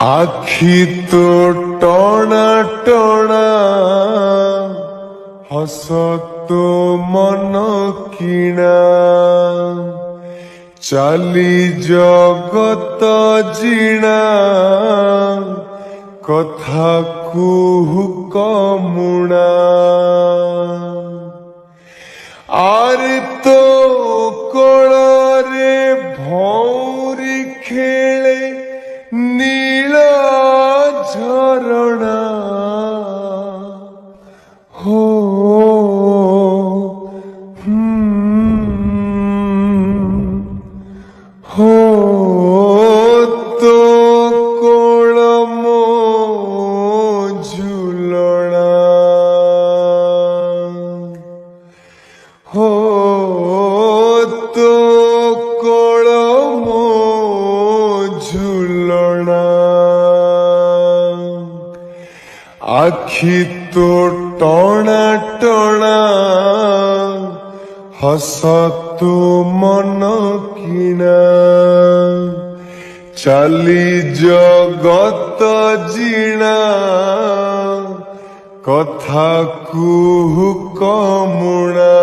আখি তো টনা টনা হস তো মন কিনা চালি জগত জিণা কথা কুহু কমুণা আরে তো কোଳରେ ভৌরি খেলে নীল ঝরণা হো হো তো কোଳ ମୋ ঝুলଣା হো তো কোଳ ମୋ ঝুলଣା আখি তো টনা টনা হস তো মন কিনা চালি জগত জিণা কথা কুহু কমুণা।